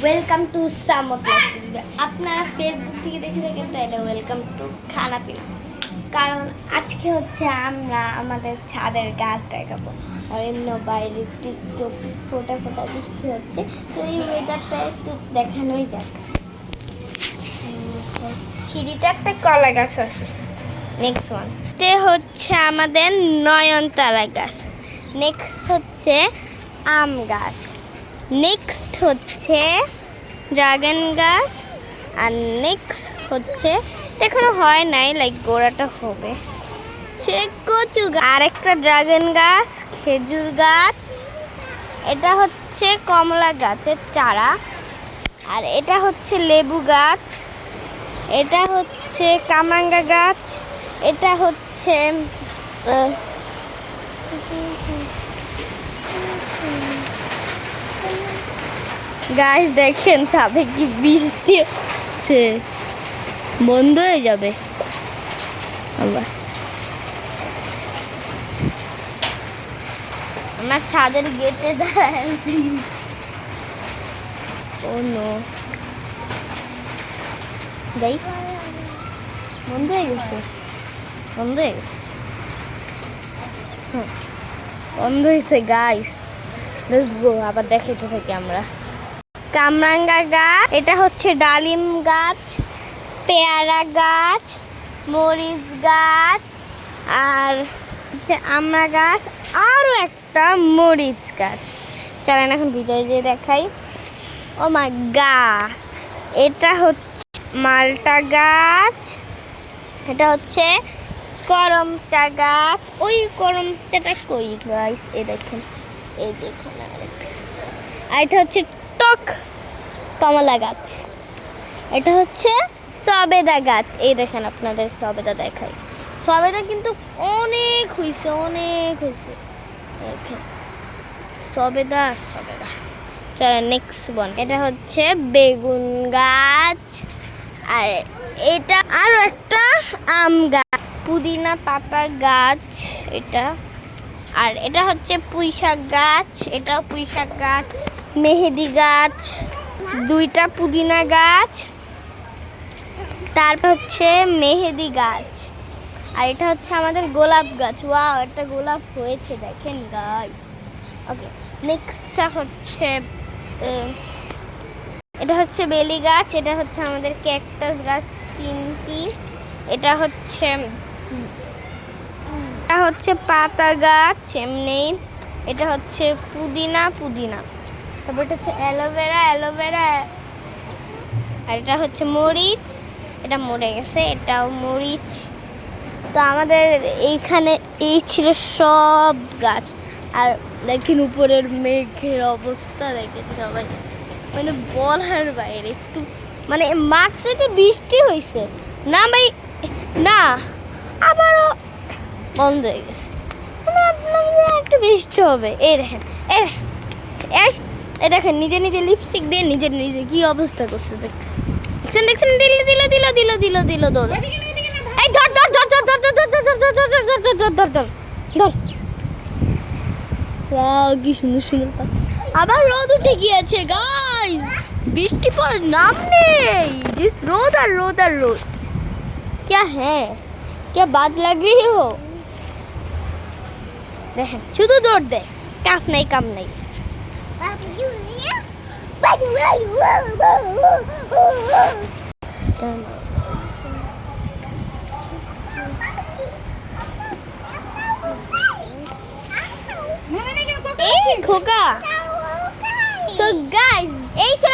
Welcome to Samo plastic. আপনারা Facebook থেকে দেখে থাকেন তো এটা ওয়েলকাম টু খানা পিনা। কারণ আজকে হচ্ছে আমরা আমাদের ছাদের গাছ দেখাবো, আর এমনি বাইরে একটু একটু ফোটা ফোটা বৃষ্টি হচ্ছে, তো এই ওয়েদারটা একটু দেখানোই যাক। সিঁড়িতে একটা কলা গাছ আছে। নেক্সট ওয়ান হচ্ছে আমাদের নয়নতারা গাছ। নেক্সট হচ্ছে আম গাছ। নেক্সট হচ্ছে ড্রাগন গাছ। আর নেক্সট হচ্ছে এখনো হয় নাই, লাইক গোড়াটা হবে কচু গাছ। আর একটা ড্রাগন গাছ, খেজুর গাছ, এটা হচ্ছে কমলা গাছের চারা। আর এটা হচ্ছে লেবু গাছ, এটা হচ্ছে কামরাঙ্গা গাছ, এটা হচ্ছে গাছ। দেখেন ছাদে কি বৃষ্টি হচ্ছে, বন্ধ হয়ে যাবে আবার। আমরা ছাদের গেটে দাঁড়ায় আছি। ও নো, যাই, বন্ধ হয়ে গেছে, বন্ধ হয়ে গেছে, বন্ধ হয়েছে গাইস। লেটস গো, আবার দেখাইতে থাকি আমরা। কামরাঙ্গা গাছ, এটা হচ্ছে ডালিম গাছ, পেয়ারা গাছ, মরিচ গাছ, আর হচ্ছে আমড়া গাছ, আরও একটা মরিচ গাছ। চলেন এখন ভিতরে যেয়ে দেখাই। ও মাই গড, এটা হচ্ছে মালটা গাছ, এটা হচ্ছে করমচা গাছ। ওই করমচাটা কই গাইস, এই দেখেন, এই যে এখানে আরেকটা। আর এটা হচ্ছে টক কমলা গাছ। এটা হচ্ছে সবেদা গাছ। এই দেখেন, আপনাদের সবেদা দেখাই। সবেদা কিন্তু অনেক হয়েছে, অনেক হয়েছে। দেখেন সবেদা আর সবেদা। চলো নেক্সট ওয়ান, এটা হচ্ছে বেগুন গাছ। আর এটা আরও একটা আম গাছ, পুদিনা পাতা গাছ এটা। আর এটা হচ্ছে পুঁইশাক গাছ, এটাও পুঁইশাক গাছ। মেহেদি গাছ, দুইটা পুদিনা গাছ, তারপর হচ্ছে মেহেদি গাছ। আর এটা হচ্ছে আমাদের গোলাপ গাছ। ওয়াও, একটা গোলাপ হয়েছে দেখেন গাইস। ওকে, নেক্সটটা হচ্ছে এটা হচ্ছে বেলি গাছ, এটা হচ্ছে আমাদের ক্যাকটাস গাছ তিনটি। এটা হচ্ছে পাতা গাছ এমনি। এটা হচ্ছে পুদিনা, তারপর এটা হচ্ছে অ্যালোভেরা। আর এটা হচ্ছে মরিচ, এটা মরে গেছে, এটাও মরিচ। তো আমাদের এইখানে এই ছিল সব গাছ। আর দেখেন উপরের মেঘের অবস্থা, দেখেন সবাই, মানে বলার বাইরে। একটু মানে মাত্র তো বৃষ্টি হয়েছে না ভাই, না আবারও বন্ধ হয়ে গেছে, একটু বৃষ্টি হবে। এই দেখেন, এই দেখেন নিজে নিজে লিপস্টিক দিয়ে নিজে নিজে কি অবস্থা করছে দেখছেন, দিল দৌড়। এই ধর, কি সুন্দর সুন্দর পাখি। আবার রোদ উঠে গিয়েছে গাইস, বৃষ্টি পড়ার নাম নেই, जिस रोद और रोद। क्या है, क्या बात लग रही हो? দেখেন শুধু দৌড় দেয়, কাজ নাই কাম নাই। এই খোকা। সো গাইস, এই ছিল